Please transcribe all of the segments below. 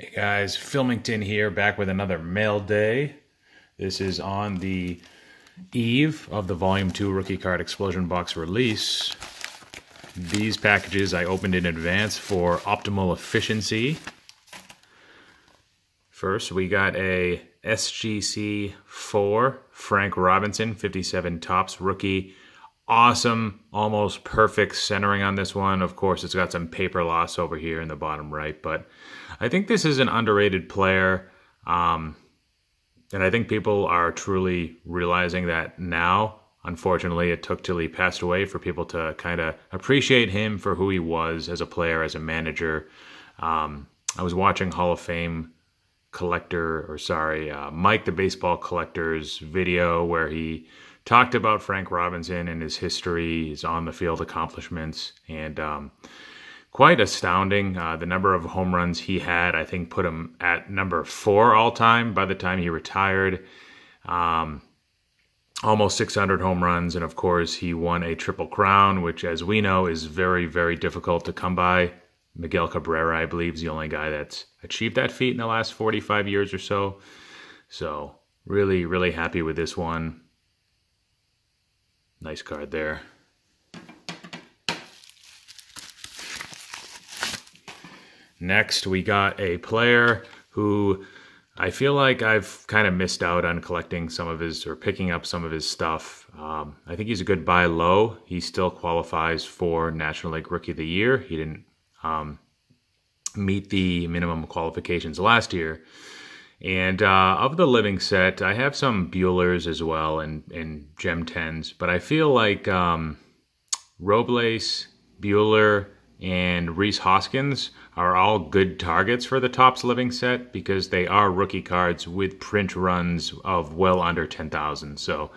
Hey guys, Filmington here, back with another mail day. This is on the eve of the Volume 2 Rookie Card Explosion Box release. These packages I opened in advance for optimal efficiency. First, we got a SGC 4 Frank Robinson 57 Topps rookie. Awesome, almost perfect centering on this one. Of course, it's got some paper loss over here in the bottom right, but I think this is an underrated player. And I think people are truly realizing that now. Unfortunately, it took till he passed away for people to kind of appreciate him for who he was as a player, as a manager. I was watching Hall of Fame Mike the Baseball Collector's video where he talked about Frank Robinson and his history, his on-the-field accomplishments, and quite astounding. The number of home runs he had, I think, put him at number 4 all-time by the time he retired. Almost 600 home runs, and of course, he won a Triple Crown, which, as we know, is very, very difficult to come by. Miguel Cabrera, I believe, is the only guy that's achieved that feat in the last 45 years or so. So, really, really happy with this one. Nice card there. Next, we got a player who I feel like I've kind of missed out on collecting some of his, or picking up some of his stuff. I think he's a good buy low. He still qualifies for National League Rookie of the Year. He didn't meet the minimum qualifications last year. And of the living set, I have some Buehlers as well and Gem 10s, but I feel like Robles, Buehler, and Rhys Hoskins are all good targets for the Topps living set because they are rookie cards with print runs of well under 10,000. So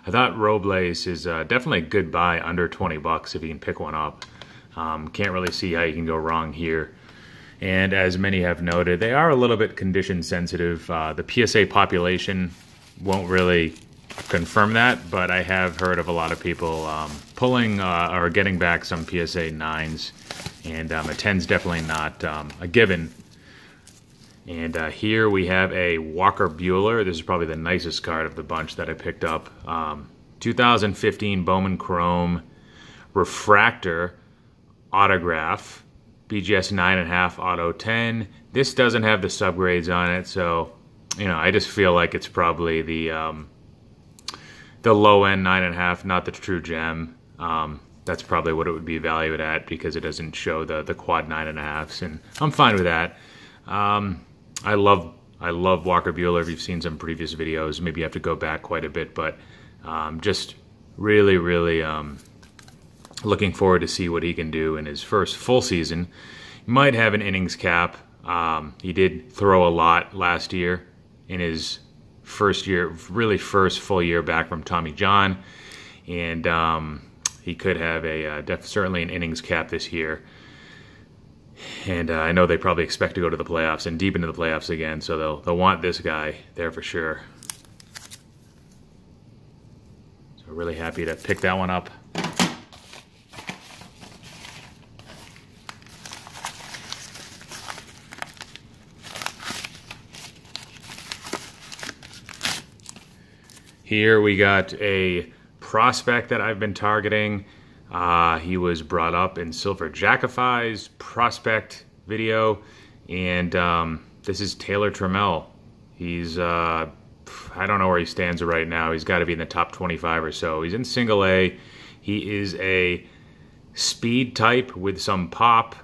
I thought Robles is definitely a good buy under 20 bucks if you can pick one up. Can't really see how you can go wrong here. And as many have noted, they are a little bit condition sensitive. The PSA population won't really confirm that, but I have heard of a lot of people pulling or getting back some PSA 9s, and a 10's definitely not a given. And here we have a Walker Buehler. This is probably the nicest card of the bunch that I picked up. 2015 Bowman Chrome Refractor Autograph. BGS 9.5 Auto 10. This doesn't have the subgrades on it, so I just feel like it's probably the low end 9.5, not the true gem. That's probably what it would be valued at because it doesn't show the quad 9.5s, and I'm fine with that. I love Walker Buehler. If you've seen some previous videos, maybe you have to go back quite a bit, but just really, really looking forward to see what he can do in his first full season. He might have an innings cap. He did throw a lot last year in his first year, really first full year back from Tommy John. And he could have certainly an innings cap this year. And I know they probably expect to go to the playoffs and deep into the playoffs again, so they'll want this guy there for sure. So really happy to pick that one up. Here we got a prospect that I've been targeting. He was brought up in Silver Jackify's prospect video, and this is Taylor Trammell. He's, I don't know where he stands right now. He's got to be in the top 25 or so. He's in single A. He is a speed type with some pop,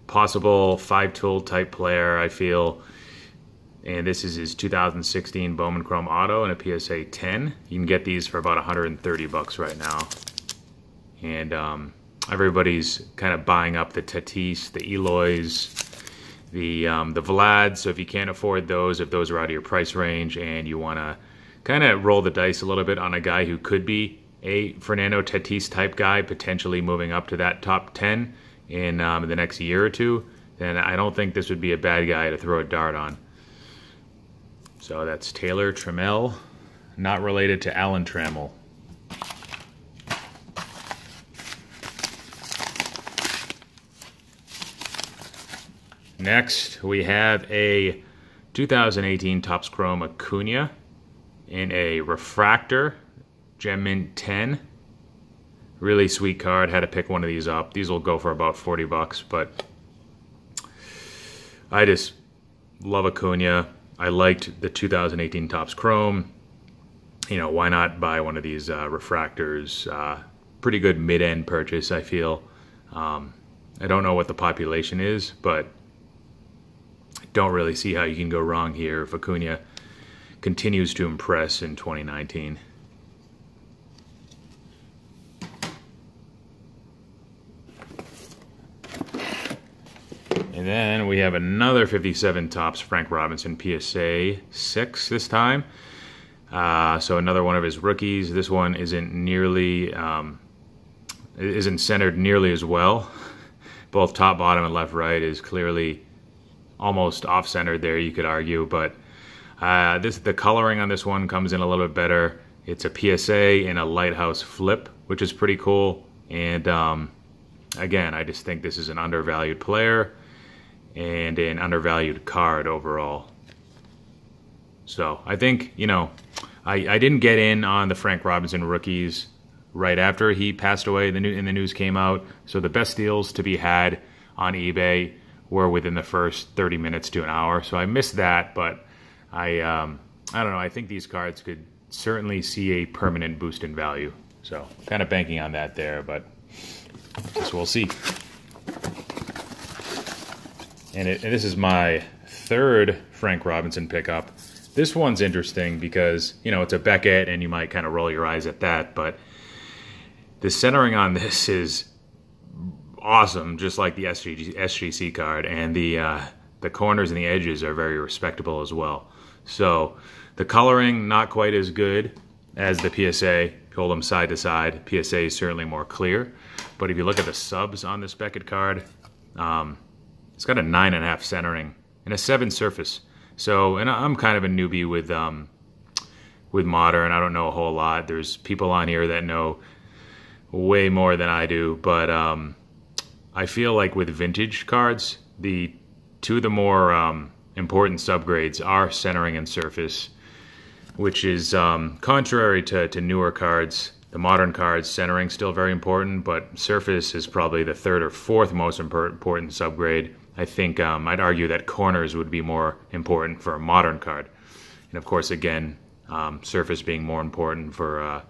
possible 5-tool type player, I feel. And this is his 2016 Bowman Chrome Auto and a PSA 10. You can get these for about 130 bucks right now. And everybody's kind of buying up the Tatis, the Eloys, the Vlads. So if you can't afford those, if those are out of your price range and you want to kind of roll the dice a little bit on a guy who could be a Fernando Tatis type guy, potentially moving up to that top 10 in the next year or two, then I don't think this would be a bad guy to throw a dart on. So that's Taylor Trammell, not related to Alan Trammell. Next, we have a 2018 Topps Chrome Acuna in a refractor, Gem Mint 10. Really sweet card. Had to pick one of these up. These will go for about 40 bucks, but I just love Acuna. I liked the 2018 Topps Chrome. You know, why not buy one of these refractors? Pretty good mid-end purchase, I feel. I don't know what the population is, but I don't really see how you can go wrong here if Acuna continues to impress in 2019. And then we have another 57 Topps Frank Robinson PSA 6 this time. So another one of his rookies. This one isn't nearly, isn't centered nearly as well. Both top, bottom, and left, right is clearly almost off-centered there, you could argue. But the coloring on this one comes in a little bit better. It's a PSA in a lighthouse flip, which is pretty cool. And again, I just think this is an undervalued player and an undervalued card overall. So I think, you know, I didn't get in on the Frank Robinson rookies right after he passed away and the news came out. So the best deals to be had on eBay were within the first 30 minutes to an hour. So I missed that, but I don't know. I think these cards could certainly see a permanent boost in value. So kind of banking on that there, but guess we'll see. And this is my third Frank Robinson pickup. This one's interesting because, you know, it's a Beckett and you might kind of roll your eyes at that, but the centering on this is awesome, just like the SGC card, and the corners and the edges are very respectable as well. So the coloring, not quite as good as the PSA. Hold them side to side. PSA is certainly more clear, but if you look at the subs on this Beckett card, it's got a 9.5 centering and a 7 surface. So, and I'm kind of a newbie with modern. I don't know a whole lot. There's people on here that know way more than I do, but I feel like with vintage cards, the two of the more important subgrades are centering and surface, which is contrary to newer cards. The modern cards, centering still very important, but surface is probably the third or fourth most important subgrade. I think I'd argue that corners would be more important for a modern card. And of course, again, surface being more important for a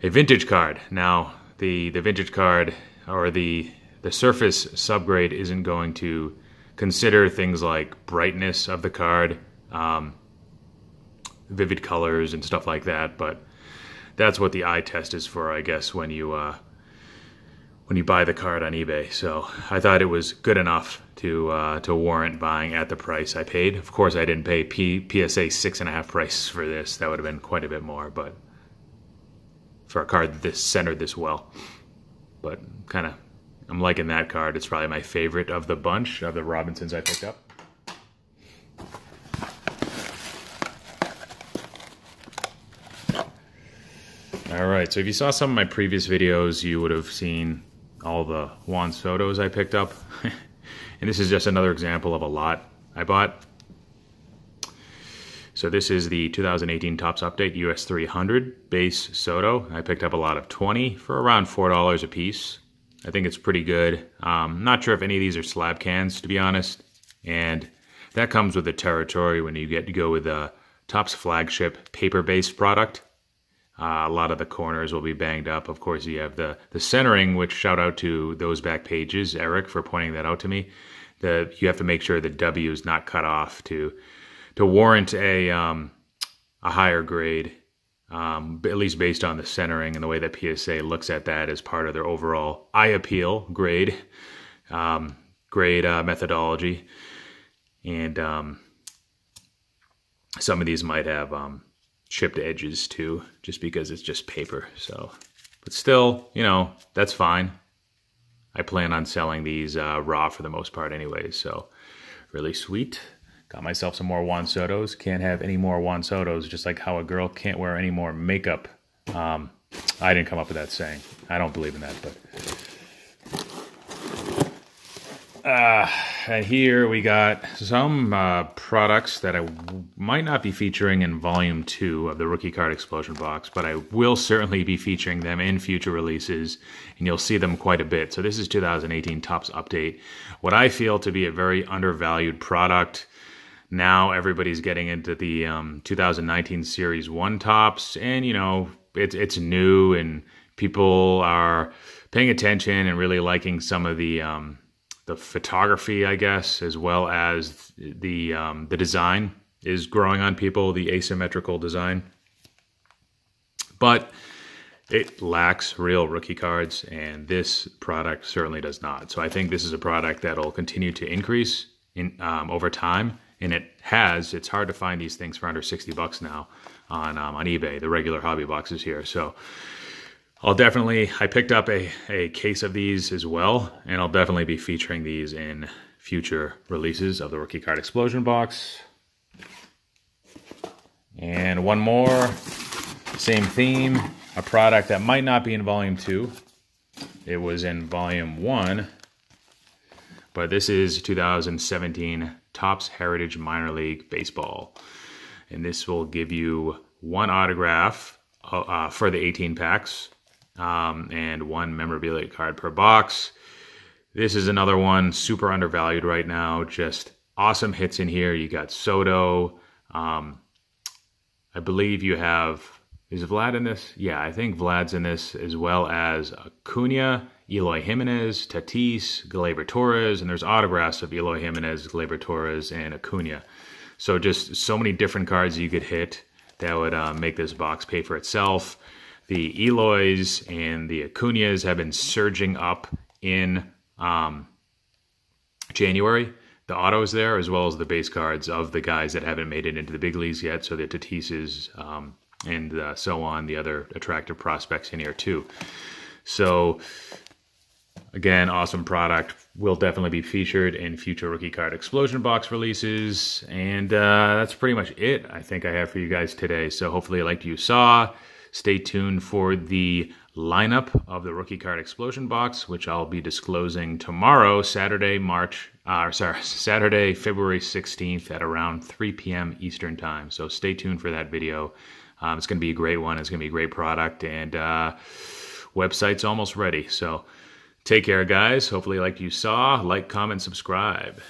vintage card. Now, the vintage card or the surface subgrade isn't going to consider things like brightness of the card, vivid colors and stuff like that, but that's what the eye test is for, I guess, when you buy the card on eBay. So I thought it was good enough to warrant buying at the price I paid. Of course, I didn't pay PSA 6.5 prices for this. That would have been quite a bit more, but for a card this centered this well. But kind of, I'm liking that card. It's probably my favorite of the bunch of the Robinsons I picked up. All right, so if you saw some of my previous videos, you would have seen all the Juan Sotos I picked up. And this is just another example of a lot I bought. So this is the 2018 Topps Update US 300 base Soto. I picked up a lot of 20 for around $4 a piece. I think it's pretty good. Not sure if any of these are slab cans, to be honest. And that comes with the territory when you get to go with the Topps flagship paper-based product. A lot of the corners will be banged up. Of course, you have the centering, which shout out to those back pages, Eric, for pointing that out to me. You have to make sure the W is not cut off to warrant a higher grade, at least based on the centering and the way that PSA looks at that as part of their overall eye appeal grade methodology. And some of these might have chipped edges too, just because it's just paper. So, but still, you know, that's fine. I plan on selling these raw for the most part anyways, so really sweet. Got myself some more Juan Sotos. Can't have any more Juan Sotos, just like how a girl can't wear any more makeup. I didn't come up with that saying. I don't believe in that, but And here we got some products that I might not be featuring in Volume 2 of the Rookie Card Explosion Box, but I will certainly be featuring them in future releases, and you'll see them quite a bit. So this is 2018 Topps Update. What I feel to be a very undervalued product. Now everybody's getting into the 2019 Series 1 Topps, and you know, it's new, and people are paying attention and really liking some of the photography, I guess, as well as the design is growing on people, the asymmetrical design. But it lacks real rookie cards, and this product certainly does not. So I think this is a product that will continue to increase in over time, and it has. It's hard to find these things for under $60 now on eBay, the regular hobby boxes here. So I picked up a case of these as well, and I'll definitely be featuring these in future releases of the Rookie Card Explosion Box. And one more, same theme, a product that might not be in Volume 2. It was in Volume 1, but this is 2017 Topps Heritage Minor League Baseball. And this will give you one autograph for the 18 packs. And one memorabilia card per box. This is another one super undervalued right now. Just awesome hits in here. You got Soto. I believe you have, is Vlad in this? Yeah, I think Vlad's in this, as well as Acuna, Eloy Jimenez, Tatis, Gleyber Torres, and there's autographs of Eloy Jimenez, Gleyber Torres, and Acuna. So just so many different cards you could hit that would make this box pay for itself. The Eloys and the Acunas have been surging up in January. The autos there, as well as the base cards of the guys that haven't made it into the big leagues yet. So the Tatises and so on, the other attractive prospects in here too. So again, awesome product. Will definitely be featured in future Rookie Card Explosion Box releases. And that's pretty much it I think I have for you guys today. So hopefully you liked what you saw. Stay tuned for the lineup of the Rookie Card Explosion Box, which I'll be disclosing tomorrow, Saturday, February 16th at around 3 p.m. Eastern Time. So stay tuned for that video. It's going to be a great one. It's going to be a great product, and website's almost ready. So take care, guys. Hopefully, like you saw, like, comment, subscribe.